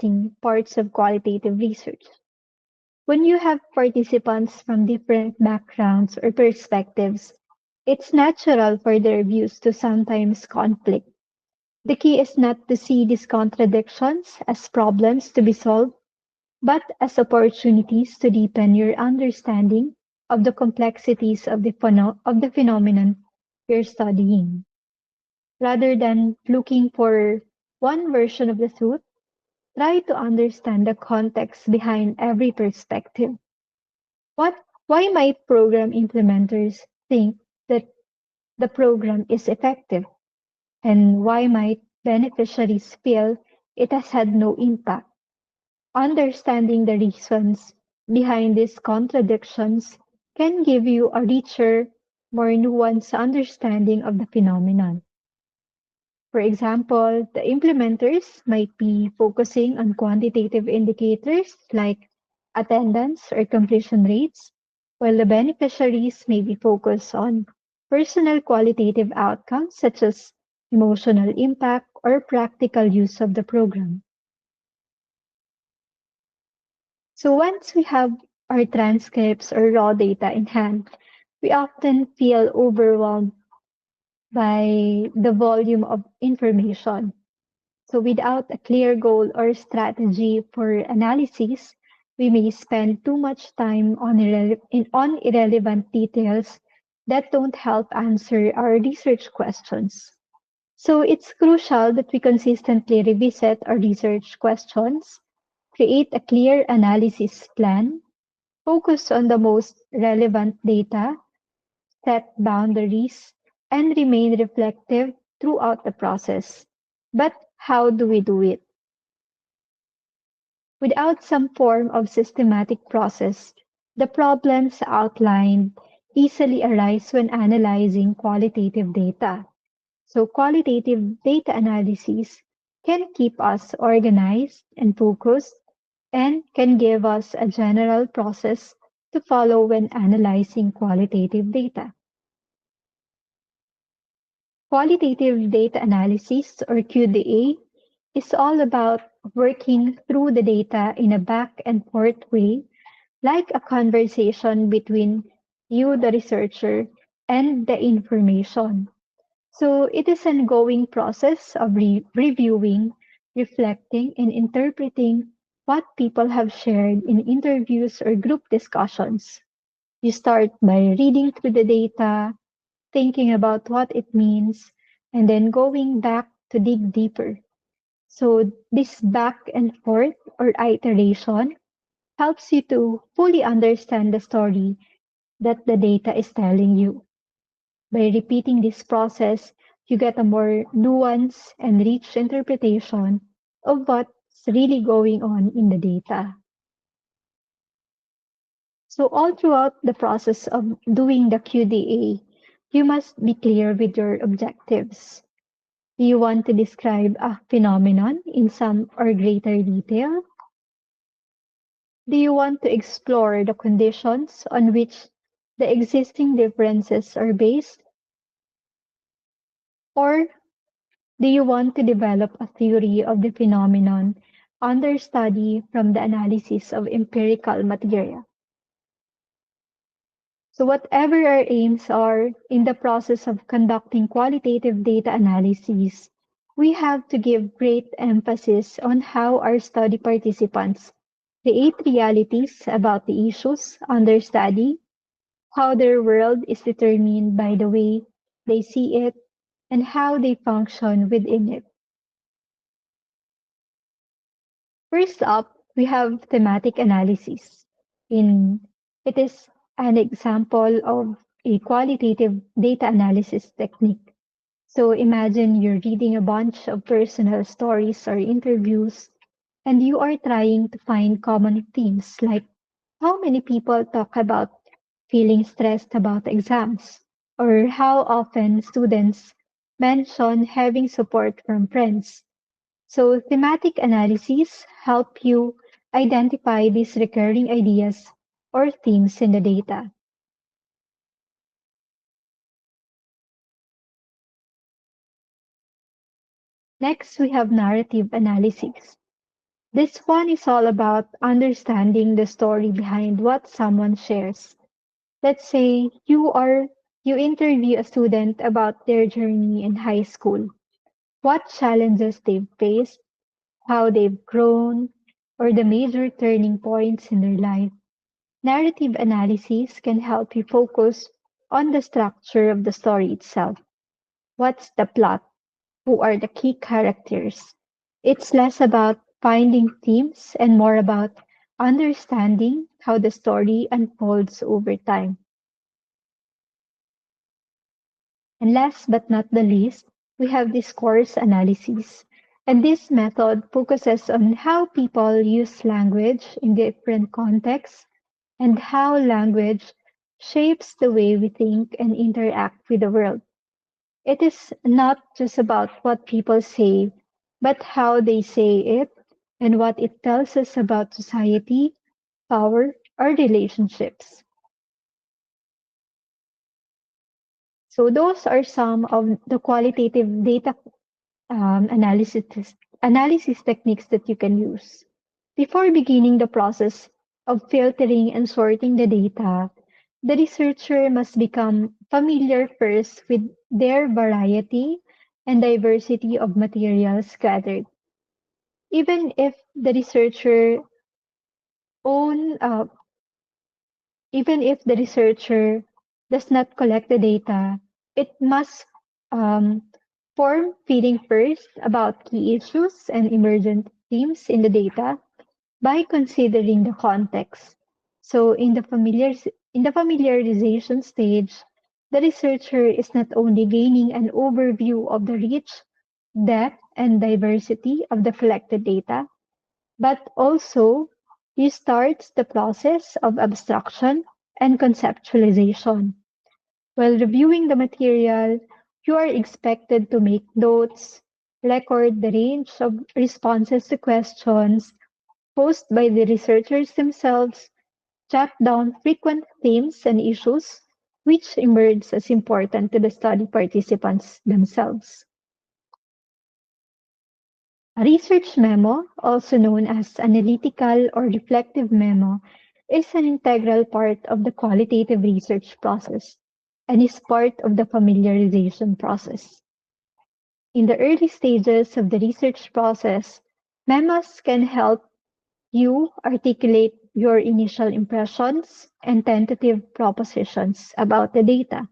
interesting parts of qualitative research. When you have participants from different backgrounds or perspectives, it's natural for their views to sometimes conflict. The key is not to see these contradictions as problems to be solved, but as opportunities to deepen your understanding of the complexities of of the phenomenon you're studying. Rather than looking for one version of the truth, try to understand the context behind every perspective. What, why might program implementers think that the program is effective? And why might beneficiaries feel it has had no impact? Understanding the reasons behind these contradictions can give you a richer, more nuanced understanding of the phenomenon. For example, the implementers might be focusing on quantitative indicators like attendance or completion rates, while the beneficiaries may be focused on personal qualitative outcomes such as emotional impact or practical use of the program. So once we have our transcripts or raw data in hand, we often feel overwhelmed by the volume of information. So without a clear goal or strategy for analysis, we may spend too much time on, on irrelevant details that don't help answer our research questions. So it's crucial that we consistently revisit our research questions, create a clear analysis plan, focus on the most relevant data, set boundaries, and remain reflective throughout the process. But how do we do it? Without some form of systematic process, the problems outlined easily arise when analyzing qualitative data. So qualitative data analysis can keep us organized and focused and can give us a general process to follow when analyzing qualitative data. Qualitative data analysis, or QDA, is all about working through the data in a back and forth way, like a conversation between you, the researcher, and the information. So it is an ongoing process of reviewing, reflecting, and interpreting what people have shared in interviews or group discussions. You start by reading through the data, thinking about what it means, and then going back to dig deeper. So this back and forth or iteration helps you to fully understand the story that the data is telling you. By repeating this process, you get a more nuanced and rich interpretation of what's really going on in the data. So all throughout the process of doing the QDA, you must be clear with your objectives. Do you want to describe a phenomenon in some or greater detail? Do you want to explore the conditions on which the existing differences are based? Or do you want to develop a theory of the phenomenon under study from the analysis of empirical material? So, whatever our aims are in the process of conducting qualitative data analysis, we have to give great emphasis on how our study participants create realities about the issues under study, how their world is determined by the way they see it, and how they function within it. First up, we have thematic analysis. In it is an example of a qualitative data analysis technique. So imagine you're reading a bunch of personal stories or interviews, and you are trying to find common themes like how many people talk about feeling stressed about exams, or how often students mention having support from friends. So thematic analyses help you identify these recurring ideas or themes in the data. Next, we have narrative analysis. This one is all about understanding the story behind what someone shares. Let's say you interview a student about their journey in high school, what challenges they've faced, how they've grown, or the major turning points in their life. Narrative analysis can help you focus on the structure of the story itself. What's the plot? Who are the key characters? It's less about finding themes and more about understanding how the story unfolds over time. And last but not the least, we have discourse analysis. And this method focuses on how people use language in different contexts and how language shapes the way we think and interact with the world. It is not just about what people say, but how they say it and what it tells us about society, power, or relationships. So those are some of the qualitative data analysis techniques that you can use. Before beginning the process of filtering and sorting the data, the researcher must become familiar first with their variety and diversity of materials gathered. Even if the researcher own, even if the researcher does not collect the data, it must um, form feeling first about key issues and emergent themes in the data by considering the context. So in the familiarization stage, the researcher is not only gaining an overview of the reach, depth, and diversity of the collected data, but also he starts the process of abstraction and conceptualization. While reviewing the material, you are expected to make notes, record the range of responses to questions posed by the researchers themselves, jot down frequent themes and issues which emerge as important to the study participants themselves. A research memo, also known as analytical or reflective memo, is an integral part of the qualitative research process and is part of the familiarization process. In the early stages of the research process, memos can help you articulate your initial impressions and tentative propositions about the data.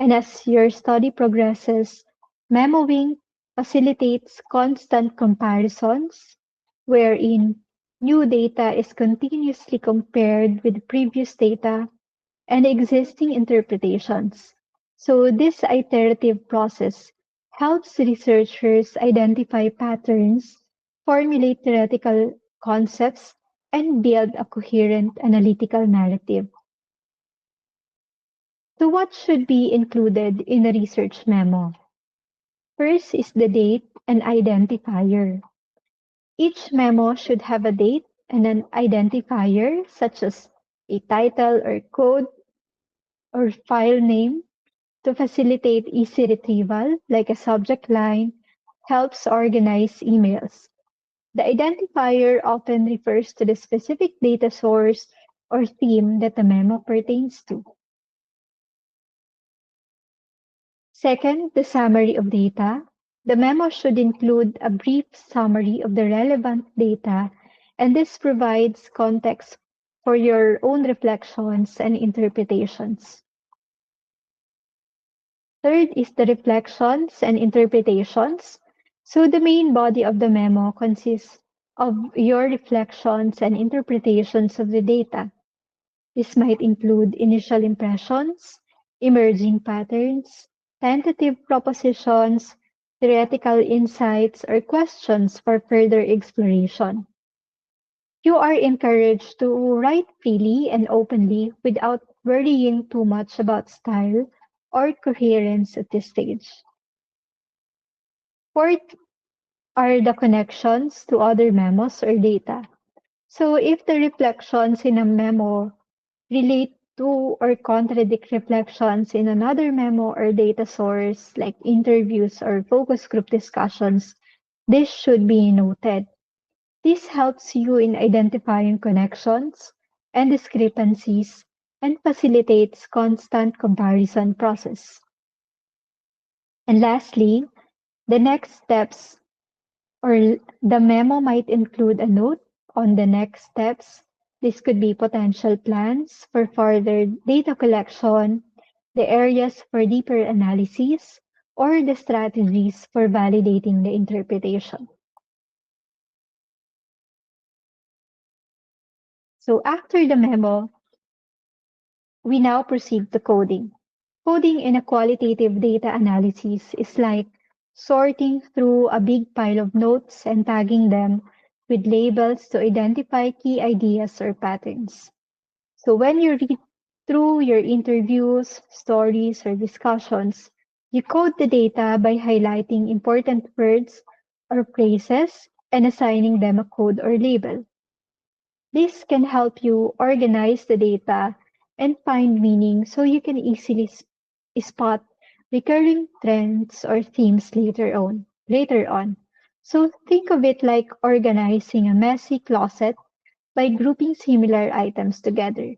And as your study progresses, memoing facilitates constant comparisons, wherein new data is continuously compared with previous data and existing interpretations. So, this iterative process helps researchers identify patterns, formulate theoretical concepts, and build a coherent analytical narrative. So, what should be included in a research memo? First is the date and identifier. Each memo should have a date and an identifier, such as a title or code or file name, to facilitate easy retrieval, like a subject line, helps organize emails. The identifier often refers to the specific data source or theme that the memo pertains to. Second, the summary of data. The memo should include a brief summary of the relevant data, and this provides context for your own reflections and interpretations. Third is the reflections and interpretations. So the main body of the memo consists of your reflections and interpretations of the data. This might include initial impressions, emerging patterns, tentative propositions, theoretical insights, or questions for further exploration. You are encouraged to write freely and openly without worrying too much about style or coherence at this stage. Fourth are the connections to other memos or data. So if the reflections in a memo relate to or contradict reflections in another memo or data source, like interviews or focus group discussions, this should be noted. This helps you in identifying connections and discrepancies and facilitates constant comparison process. And lastly, the next steps or the memo might include a note on the next steps. This could be potential plans for further data collection, the areas for deeper analysis, or the strategies for validating the interpretation. So after the memo, we now proceed to coding. Coding in a qualitative data analysis is like sorting through a big pile of notes and tagging them with labels to identify key ideas or patterns. So when you read through your interviews, stories, or discussions, you code the data by highlighting important words or phrases and assigning them a code or label. This can help you organize the data and find meaning so you can easily spot recurring trends or themes later on. So think of it like organizing a messy closet by grouping similar items together.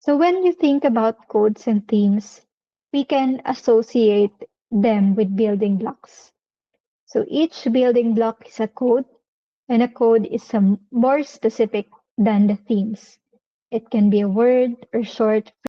So when you think about codes and themes, we can associate them with building blocks. So each building block is a code, and a code is some more specific than the themes. It can be a word or short